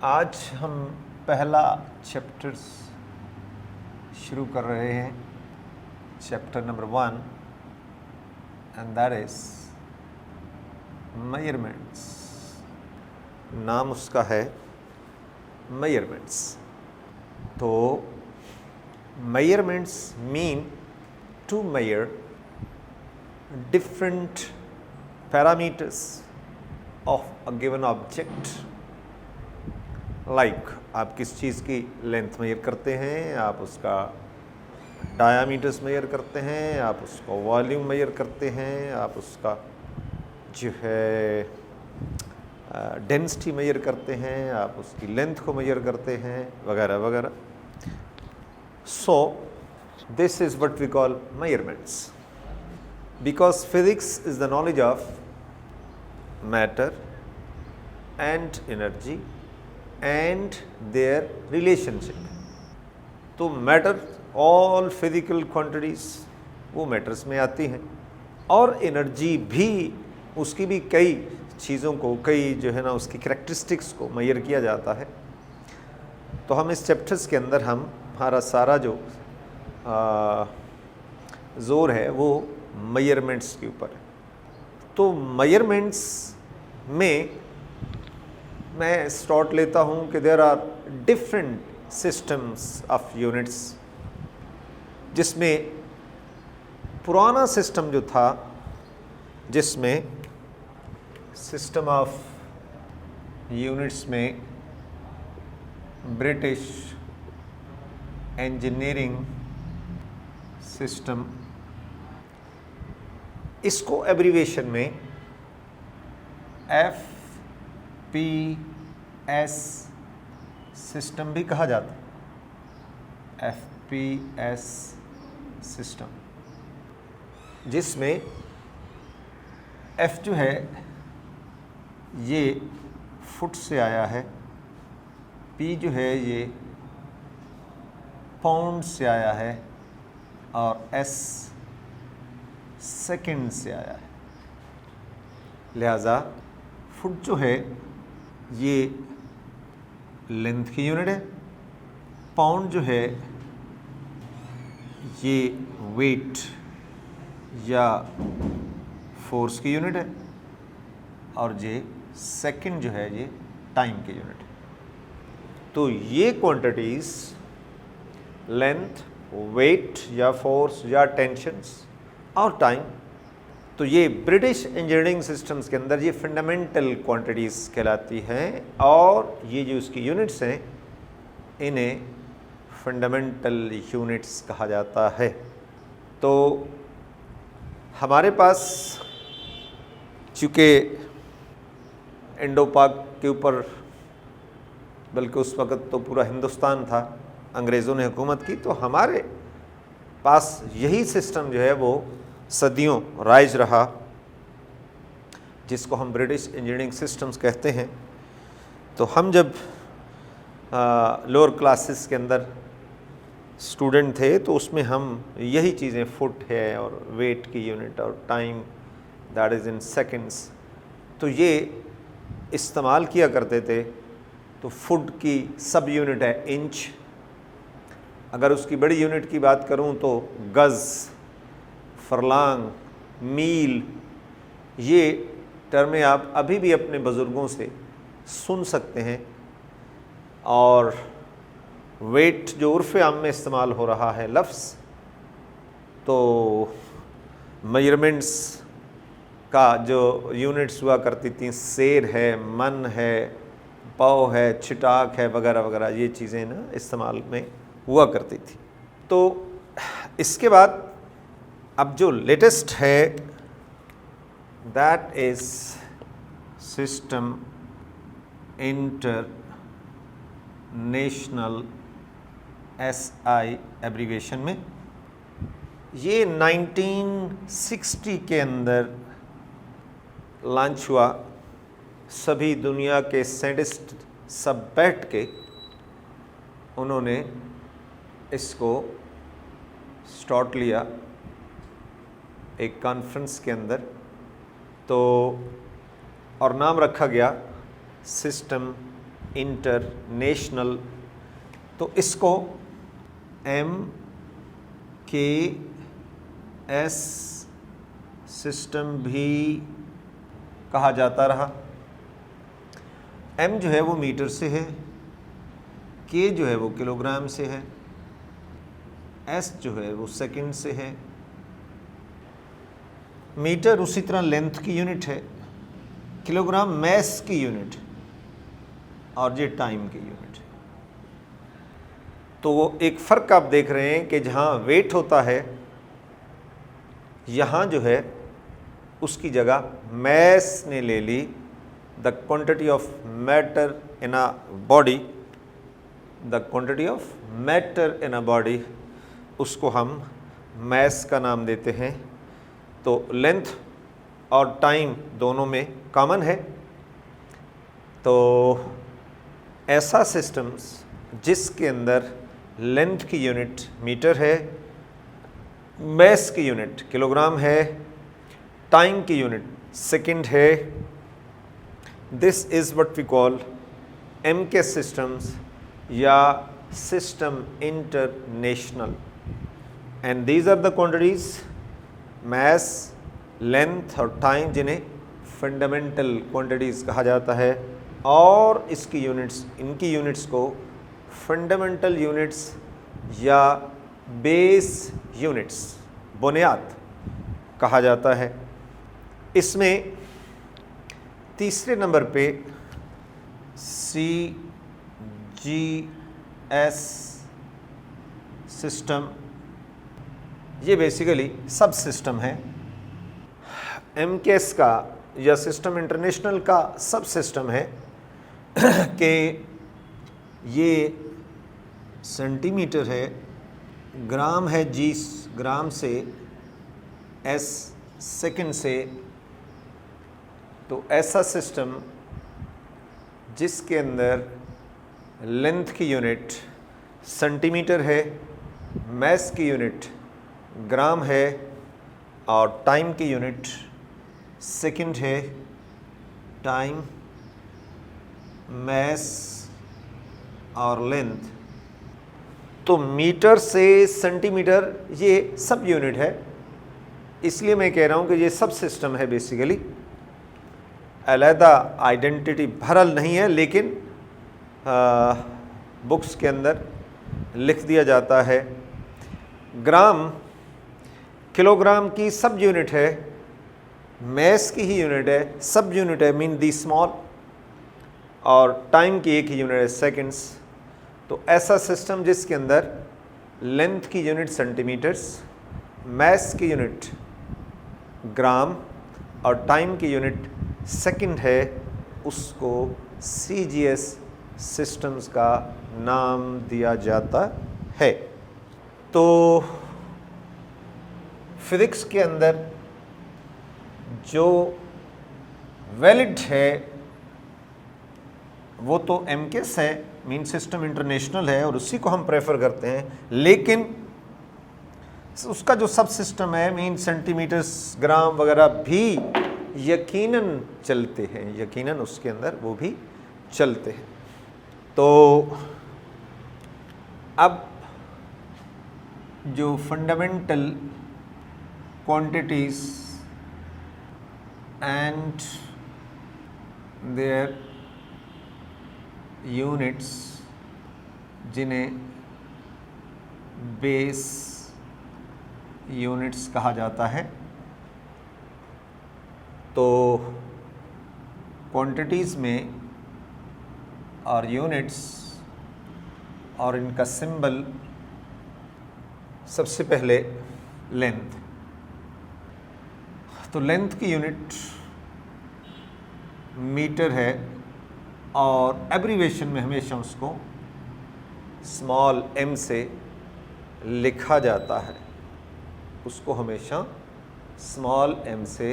आज हम पहला चैप्टर्स शुरू कर रहे हैं, chapter number 1, and that is measurements. नाम उसका है मेजरमेंट्स। तो measurements mean to measure different parameters of a given object, like आप किस चीज़ की लेंथ मेजर करते हैं, आप उसका डायामीटर्स मेजर करते हैं, आप उसका वॉल्यूम मेजर करते हैं, आप उसका जो है डेंसिटी मेजर करते हैं, आप उसकी लेंथ को मेजर करते हैं, वगैरह वगैरह। So this is what we call measurements. Because physics is the knowledge of matter and energy and their relationship. तो matter, all physical quantities वो matters में आती हैं, और energy भी, उसकी भी कई चीज़ों को, कई जो है ना उसकी characteristics को मेजर किया जाता है। तो हम इस चैप्टर्स के अंदर हमारा सारा जो जोर है वो मेजरमेंट्स के ऊपर है। तो मेजरमेंट्स में मैं स्टार्ट लेता हूँ कि there are different systems of units, जिसमें पुराना सिस्टम जो था, जिसमें सिस्टम ऑफ यूनिट्स में ब्रिटिश इंजीनियरिंग सिस्टम, इसको एब्रीवेशन में FPS सिस्टम भी कहा जाता है। FPS सिस्टम, जिसमें F जो है ये फुट से आया है, P जो है ये पाउंड से आया है, और S सेकंड से आया है। लिहाजा फुट जो है ये लेंथ की यूनिट है, पाउंड जो है ये वेट या फोर्स की यूनिट है, और ये सेकंड जो है ये टाइम की यूनिट है। तो ये क्वांटिटीज लेंथ, वेट या फोर्स या टेंशन्स और टाइम, तो ये ब्रिटिश इंजीनियरिंग सिस्टम्स के अंदर ये फंडामेंटल क्वांटिटीज़ कहलाती हैं, और ये जो इसकी यूनिट्स हैं इन्हें फंडामेंटल यूनिट्स कहा जाता है। तो हमारे पास चूँकि इंडो पाक के ऊपर, बल्कि उस वक़्त तो पूरा हिंदुस्तान था, अंग्रेज़ों ने हुकूमत की, तो हमारे पास यही सिस्टम जो है वो सदियों राइज रहा, जिसको हम ब्रिटिश इंजीनियरिंग सिस्टम्स कहते हैं। तो हम जब लोअर क्लासेस के अंदर स्टूडेंट थे, तो उसमें हम यही चीज़ें, फुट है और वेट की यूनिट और time that is in seconds, तो ये इस्तेमाल किया करते थे। तो फुट की सब यूनिट है इंच, अगर उसकी बड़ी यूनिट की बात करूं तो गज़, फरलांग, मील, ये टर्में आप अभी भी अपने बुज़ुर्गों से सुन सकते हैं। और वेट जो उर्फ़ आम में इस्तेमाल हो रहा है लफ्ज़, तो मेजरमेंट्स का जो यूनिट्स हुआ करती थी, सेर है, मन है, पाव है, छिटाक है, वगैरह वगैरह, ये चीज़ें ना इस्तेमाल में हुआ करती थी। तो इसके बाद अब जो लेटेस्ट है that is system international, SI abbreviation में। ये 1960 के अंदर लॉन्च हुआ। सभी दुनिया के साइंटिस्ट सब बैठ के उन्होंने इसको स्टार्ट लिया एक कॉन्फ्रेंस के अंदर। तो और नाम रखा गया सिस्टम इंटरनेशनल, तो इसको MKS सिस्टम भी कहा जाता रहा। M जो है वो मीटर से है, K जो है वो किलोग्राम से है, S जो है वो सेकंड से है, मीटर उसी तरह लेंथ की यूनिट है, किलोग्राम मैस की यूनिट और ये टाइम की यूनिट है। तो वो एक फ़र्क आप देख रहे हैं कि जहाँ वेट होता है यहाँ जो है उसकी जगह मैस ने ले ली, the quantity of matter in a body, the quantity of matter in a body, उसको हम मैस का नाम देते हैं। तो लेंथ और टाइम दोनों में कॉमन है। तो ऐसा सिस्टम्स जिसके अंदर लेंथ की यूनिट मीटर है, मैस की यूनिट किलोग्राम है, टाइम की यूनिट सेकंड है, this is what we call MK systems या system international. And these are the quantities mass, length और टाइम जिन्हें फंडामेंटल क्वांटिटीज़ कहा जाता है, और इसकी यूनिट्स, इनकी यूनिट्स को फंडामेंटल यूनिट्स या बेस यूनिट्स, बुनियाद कहा जाता है। इसमें तीसरे नंबर पे CGS सिस्टम, ये बेसिकली सब सिस्टम है। MKS का या सिस्टम इंटरनेशनल का सब सिस्टम है कि ये सेंटीमीटर है, ग्राम है G ग्राम से, S सेकंड से। तो ऐसा सिस्टम जिसके अंदर लेंथ की यूनिट सेंटीमीटर है, मैस की यूनिट ग्राम है और टाइम की यूनिट सेकंड है। टाइम, मैस और लेंथ, तो मीटर से सेंटीमीटर ये सब यूनिट है। इसलिए मैं कह रहा हूँ कि ये सब सिस्टम है बेसिकली, अलहदा आइडेंटिटी भरल नहीं है, लेकिन बुक्स के अंदर लिख दिया जाता है। ग्राम किलोग्राम की सब यूनिट है, मैस की ही यूनिट है, सब यूनिट है मीन दी स्मॉल, और टाइम की एक ही यूनिट है सेकंड्स। तो ऐसा सिस्टम जिसके अंदर लेंथ की यूनिट सेंटीमीटर्स, मैस की यूनिट ग्राम और टाइम की यूनिट सेकंड है, उसको CGS सिस्टम्स का नाम दिया जाता है। तो फिजिक्स के अंदर जो वैलिड है वो तो MKS है, मीन सिस्टम इंटरनेशनल है, और उसी को हम प्रेफर करते हैं। लेकिन उसका जो सब सिस्टम है मीन सेंटीमीटर्स, ग्राम वगैरह भी यकीनन चलते हैं, यकीनन उसके अंदर वो भी चलते हैं। तो अब जो fundamental quantities and their units, जिन्हें बेस यूनिट्स कहा जाता है, तो क्वांटिटीज़ में और यूनिट्स और इनका सिंबल, सबसे पहले लेंथ। तो लेंथ की यूनिट मीटर है, और एब्रीवेशन में हमेशा उसको स्मॉल m से लिखा जाता है, उसको हमेशा स्मॉल m से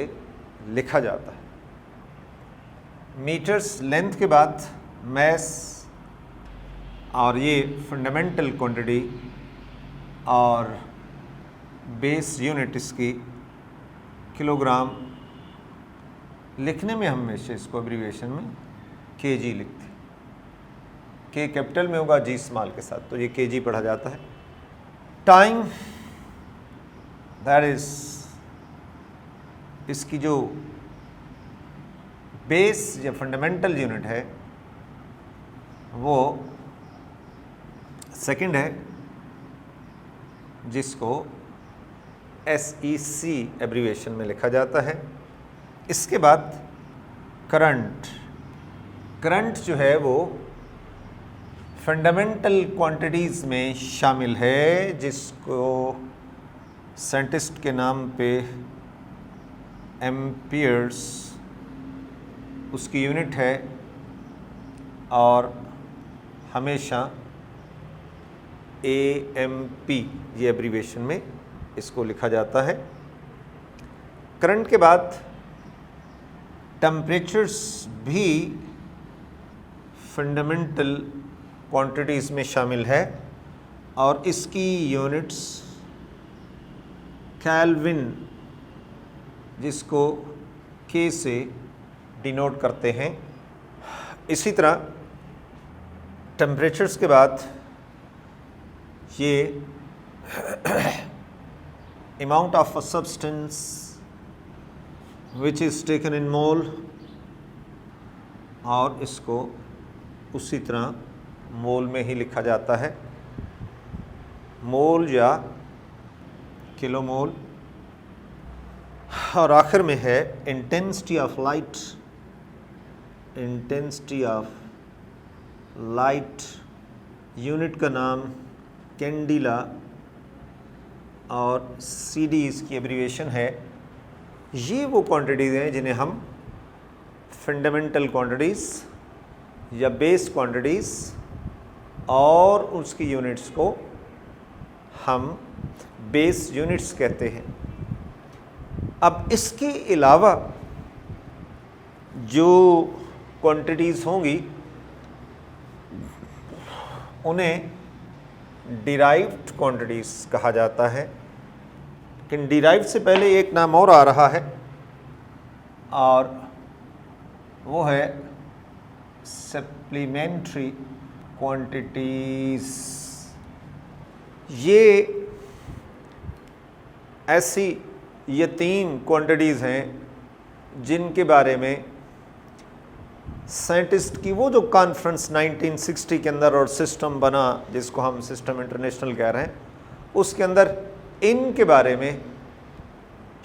लिखा जाता है। मीटर्स लेंथ के बाद मैस, और ये फंडामेंटल क्वांटिटी और बेस यूनिट इसकी किलोग्राम। लिखने में हमेशा इसको एब्रीविएशन में kg लिखते हैं। के कैपिटल में होगा, जी स्मॉल के साथ, तो ये केजी पढ़ा जाता है। टाइम, दैट इज इसकी जो बेस या फंडामेंटल यूनिट है वो सेकंड है, जिसको SEC एब्रीविएशन में लिखा जाता है। इसके बाद करंट, करंट जो है वो फंडामेंटल क्वांटिटीज़ में शामिल है, जिसको साइंटिस्ट के नाम पे एम्पियर्स उसकी यूनिट है, और हमेशा AMP ये एब्रीविएशन में इसको लिखा जाता है। करंट के बाद टेम्परेचर्स भी फंडामेंटल क्वांटिटीज़ में शामिल है, और इसकी यूनिट्स केल्विन, जिसको K से डिनोट करते हैं। इसी तरह टेम्परेचर्स के बाद ये amount of a substance which is taken in mole, और इसको उसी तरह मोल में ही लिखा जाता है, मोल या किलोमोल। और आखिर में है intensity of light, intensity of light unit का नाम कैंडिला, और CD इसकी एब्रीविएशन है। ये वो क्वांटिटीज़ हैं जिन्हें हम फंडामेंटल क्वांटिटीज़ या बेस क्वांटिटीज़, और उसकी यूनिट्स को हम बेस यूनिट्स कहते हैं। अब इसके अलावा जो क्वांटिटीज़ होंगी उन्हें डिराइव्ड क्वांटिटीज़ कहा जाता है, लेकिन डिराइव्ड से पहले एक नाम और आ रहा है, और वो है सप्लीमेंट्री क्वांटिटीज़। ये ऐसी यतीम क्वांटिटीज़ हैं जिनके बारे में साइंटिस्ट की वो जो कॉन्फ्रेंस 1960 के अंदर और सिस्टम बना, जिसको हम सिस्टम इंटरनेशनल कह रहे हैं, उसके अंदर इनके बारे में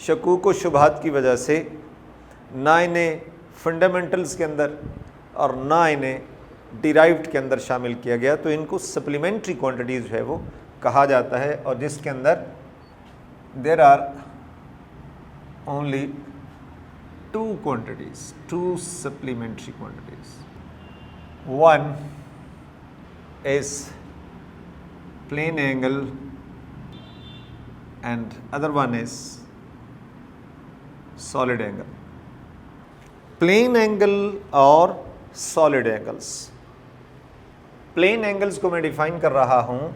शकूक व शुबहात की वजह से ना इन्हें फंडामेंटल्स के अंदर और ना इन्हें डिराइव्ड के अंदर शामिल किया गया, तो इनको सप्लीमेंट्री क्वांटिटीज़ है वो कहा जाता है, और जिसके अंदर there are only two quantities, two supplementary quantities. One is plane angle and other one is solid angle. Plane angle और solid angles. Plane angles को मैं define कर रहा हूँ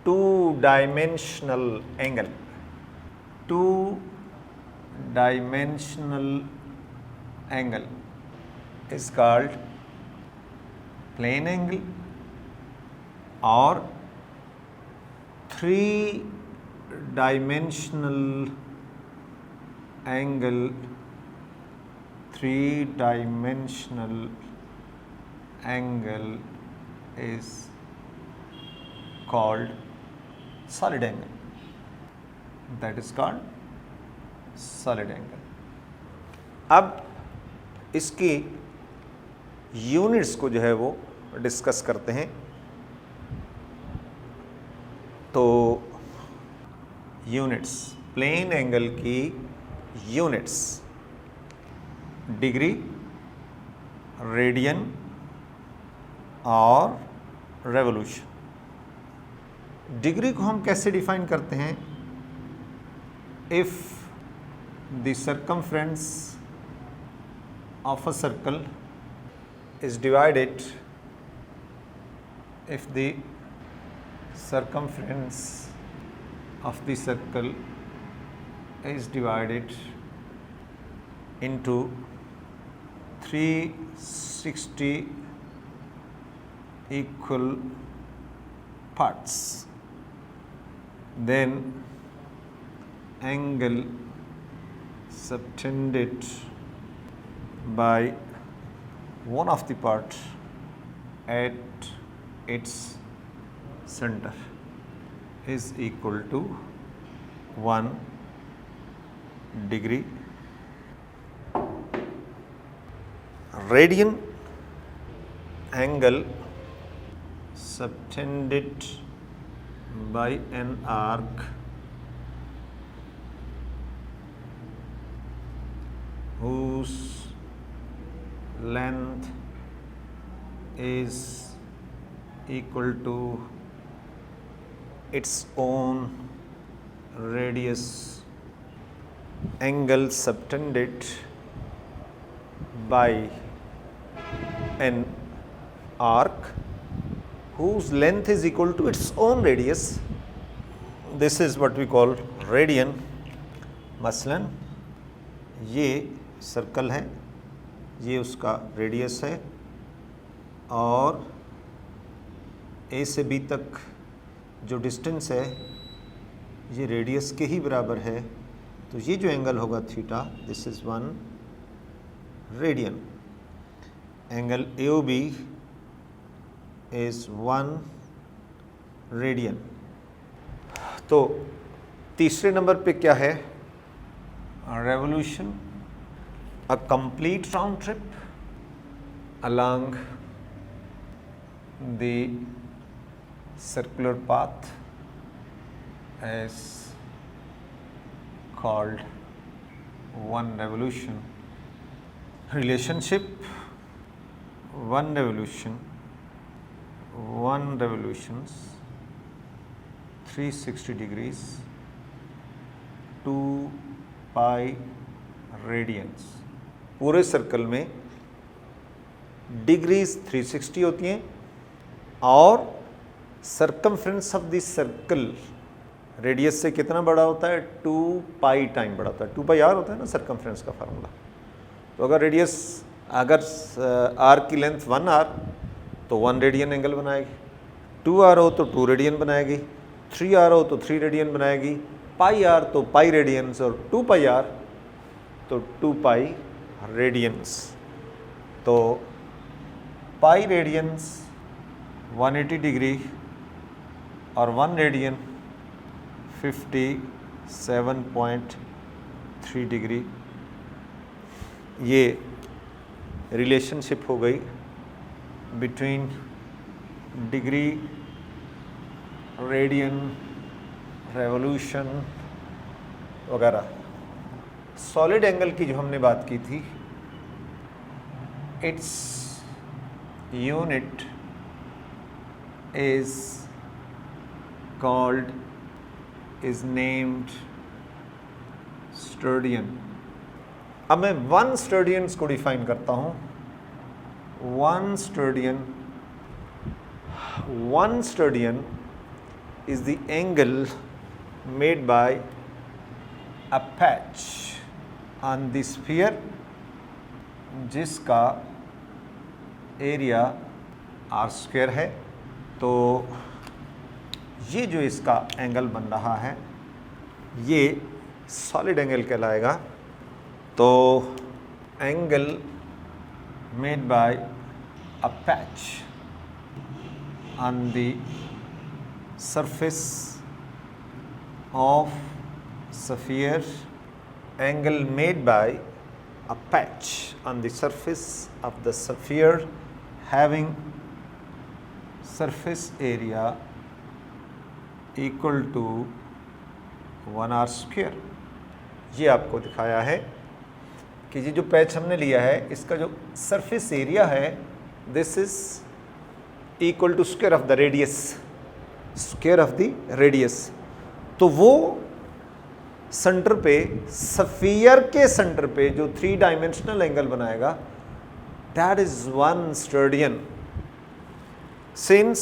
two-dimensional angle. Two-dimensional angle is called plane angle, or three-dimensional angle, three-dimensional angle is called solid angle. That is called solid angle. अब इसकी units को जो है वो डिस्कस करते हैं। तो यूनिट्स, प्लेन एंगल की यूनिट्स डिग्री, रेडियन और रेवोल्यूशन। डिग्री को हम कैसे डिफाइन करते हैं? If the circumference of a circle is divided, if the circumference of the circle is divided into 360 equal parts, then angle subtended by one of the part at its center is equal to 1 degree. Radian angle subtended by an arc whose length is equal to its own radius. Angle subtended by an arc whose length is equal to its own radius. This is what we call radian. मसलन ये circle है, ये उसका radius है और ए से B तक जो डिस्टेंस है ये रेडियस के ही बराबर है, तो ये जो एंगल होगा theta, this is 1 radian. Angle AOB is 1 radian. तो तीसरे नंबर पे क्या है? Revolution, a complete round trip along the circular path is called one revolution. Relationship: one revolutions 360 degrees, 2 pi radians. पूरे सर्कल में डिग्रीज 360 होती हैं और circumference of this circle radius से कितना बड़ा होता है? 2 पाई टाइम बड़ा होता है. 2 पाई आर होता है ना सरकमफ्रेंस का फार्मूला. तो अगर रेडियस, अगर आर की लेंथ 1 आर तो 1 रेडियन एंगल बनाएगी, 2 आर हो तो 2 रेडियन बनाएगी, 3 आर हो तो 3 रेडियन बनाएगी, पाई आर तो पाई रेडियंस और 2 पाई आर तो 2 पाई रेडियंस. तो पाई रेडियंस 180 डिग्री और 1 रेडियन 57.3 डिग्री. ये रिलेशनशिप हो गई बिटवीन डिग्री, रेडियन, रेवोल्यूशन वगैरह. सॉलिड एंगल की जो हमने बात की थी, its unit is called, is named steradian. अब मैं 1 स्टर्डियंस को डिफाइन करता हूँ. 1 steradian is the angle made by a patch on the sphere जिसका एरिया r² है. तो ये जो इसका एंगल बन रहा है ये सॉलिड एंगल कहलाएगा. तो angle made by a patch on the surface of sphere, angle made by a patch on the surface of the sphere having surface area equal to 1 r². ये आपको दिखाया है कि ये जो पैच हमने लिया है इसका जो सरफेस एरिया है, this is equal to square of the radius, square of the radius. तो वो सेंटर पे, स्फीयर के सेंटर पे जो 3 डायमेंशनल एंगल बनाएगा, that is 1 steradian. Since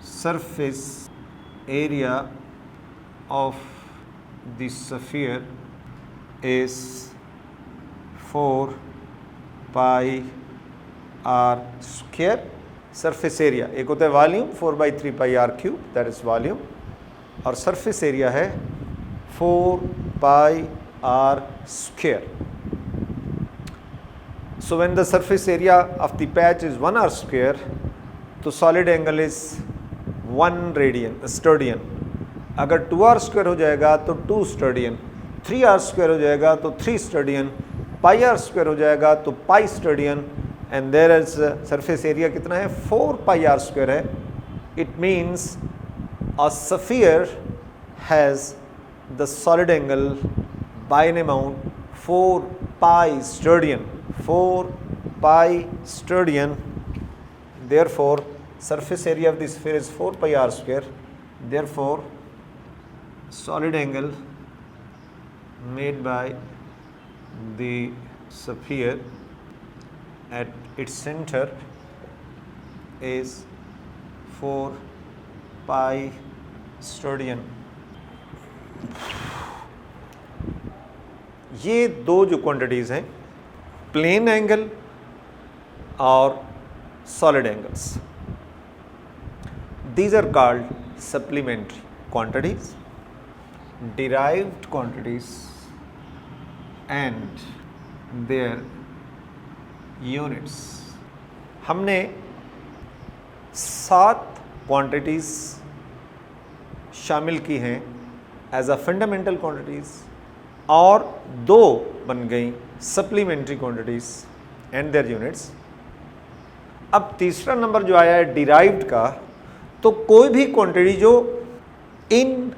surface area of the sphere is 4 pi r square, surface area, एक होता है volume 4/3 pi r cube, that is volume, और सरफेस एरिया है 4 pi r square. So when the surface area of the patch is 1 r square, तो solid angle is 1 radian स्टर्डियन. अगर 2 r square हो जाएगा तो 2 स्टर्डियन, 3 r square हो जाएगा तो 3 स्टर्डियन, पाई r square हो जाएगा तो pi steradian, and there is surface area कितना है 4 पाई r square है. It means a sphere has the solid angle by an amount 4 pi steradian, 4 pi sterdian. Therefore surface area of the sphere is 4 pi r square. Therefore solid angle made by the sphere at its center is 4 pi sterdian. ये दो जो quantities हैं, plane angle और solid angles, these are called supplementary quantities, derived quantities and their units. हमने 7 quantities शामिल की हैं as a fundamental quantities, और 2 बन गई supplementary quantities and their units. अब तीसरा नंबर जो आया है डिराइव्ड का, तो कोई भी क्वांटिटी जो इन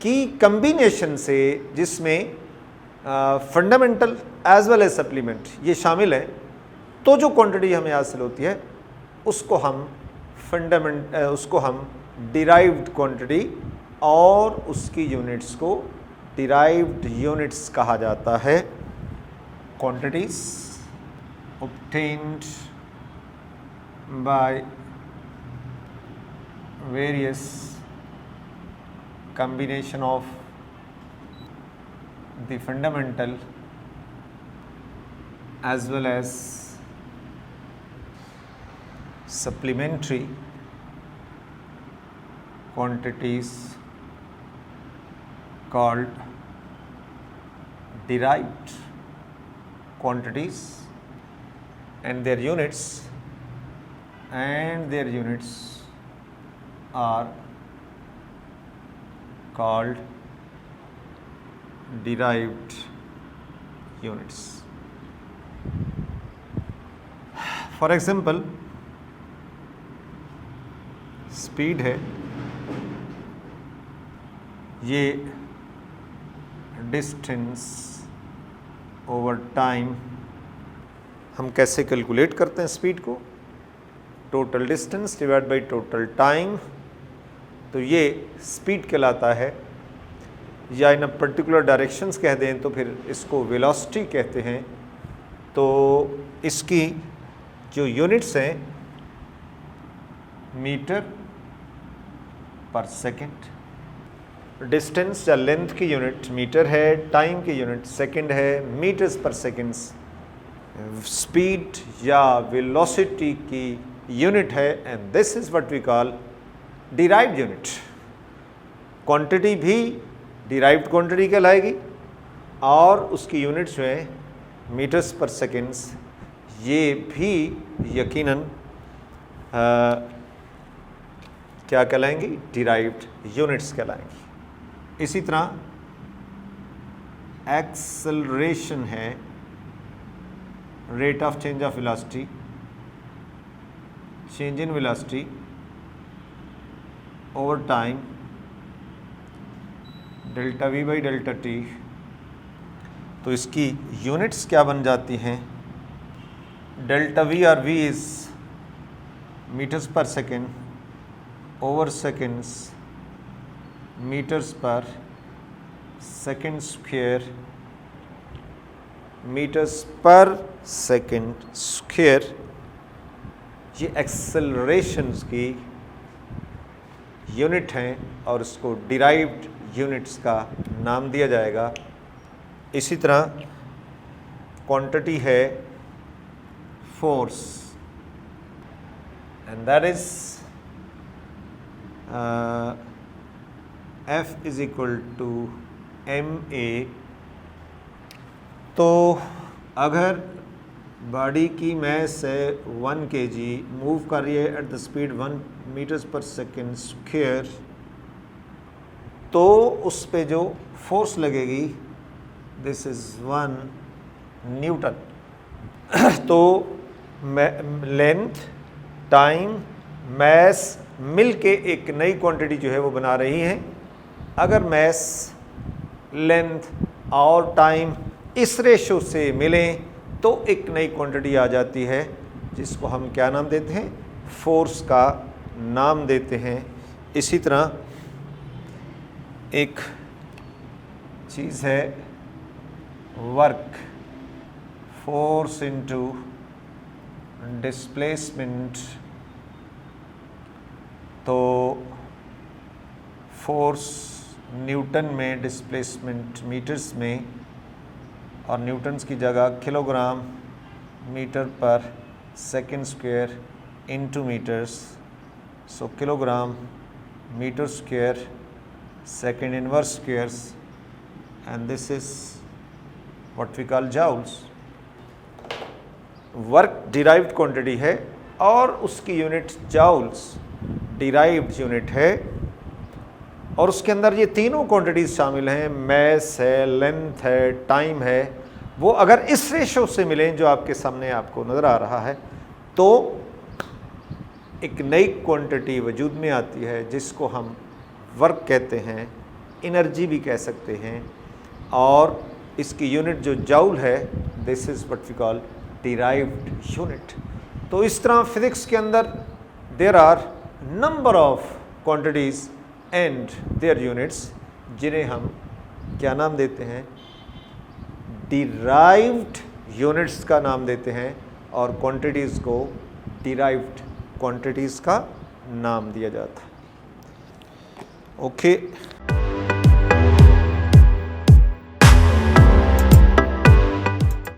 की कम्बिनेशन से, जिसमें fundamental as well as supplementary ये शामिल है, तो जो क्वांटिटी हमें हासिल होती है उसको हम डिराइव्ड क्वांटिटी और उसकी यूनिट्स को डिराइव्ड यूनिट्स कहा जाता है. Quantities obtained by various combination of the fundamental as well as supplementary quantities called derived quantities, and their units are called derived units. For example, speed है, ये distance over time. हम कैसे calculate करते हैं speed को? Total distance divide by total time. तो ये speed कहलाता है, या इन अ पर्टिकुलर डायरेक्शंस कह दें तो फिर इसको वेलोसिटी कहते हैं. तो इसकी जो यूनिट्स हैं, मीटर पर सेकेंड. डिस्टेंस या लेंथ की यूनिट मीटर है, टाइम की यूनिट सेकंड है, मीटर्स पर सेकेंड्स. स्पीड या वेलोसिटी की यूनिट है, and this is what we call derived unit. Quantity भी डिराइव्ड क्वांटिटी कहलाएगी, और उसकी यूनिट्स जो है मीटर्स पर सेकेंड्स, ये भी यकीनन क्या कहलाएंगी? Derived units कहलाएंगी. इसी तरह एक्सेलरेशन है, rate of change of velocity, change in velocity over time, delta we by delta T. तो इसकी यूनिट्स क्या बन जाती हैं? डेल्टा वी और वी इज मीटर्स पर सेकेंड ओवर सेकेंड्स, मीटर्स पर सेकेंड स्क्वायर, मीटर्स पर सेकेंड स्क्वायर. ये एक्सेलरेशंस की यूनिट हैं, और इसको डिराइव्ड यूनिट्स का नाम दिया जाएगा. इसी तरह क्वांटिटी है force, and that is F is equal to ma। तो अगर बॉडी की मैस है 1 kg, मूव कर रही है एट द स्पीड 1 मीटर्स पर सेकेंड स्क्वायर, तो उस पे जो फोर्स लगेगी दिस इज़ 1 न्यूटन। तो लेंथ, टाइम, मैस मिल के एक नई क्वांटिटी जो है वो बना रही हैं। अगर मैस, लेंथ और टाइम इस रेशो से मिलें तो एक नई क्वांटिटी आ जाती है जिसको हम क्या नाम देते हैं, फोर्स का नाम देते हैं। इसी तरह एक चीज़ है वर्क, फोर्स इनटू डिस्प्लेसमेंट। तो फोर्स न्यूटन में, डिस्प्लेसमेंट मीटर्स में, और न्यूटन्स की जगह kilogram metre per second square into metres. So kilogram metre square second inverse squares, and this is what we call joules. Work derived quantity है और उसकी unit joules derived unit है, और उसके अंदर ये तीनों क्वांटिटीज शामिल हैं, मैस है, लेंथ है, टाइम है। वो अगर इस रेशो से मिलें जो आपके सामने आपको नज़र आ रहा है, तो एक नई क्वांटिटी वजूद में आती है जिसको हम वर्क कहते हैं, एनर्जी भी कह सकते हैं, और इसकी यूनिट जो जाउल है this is what we call derived unit. तो इस तरह फिज़िक्स के अंदर there are number of quantities and their units, जिन्हें हम क्या नाम देते हैं, डिराइव्ड यूनिट्स का नाम देते हैं, और क्वांटिटीज़ को डिराइव्ड क्वांटिटीज़ का नाम दिया जाता है। ओके।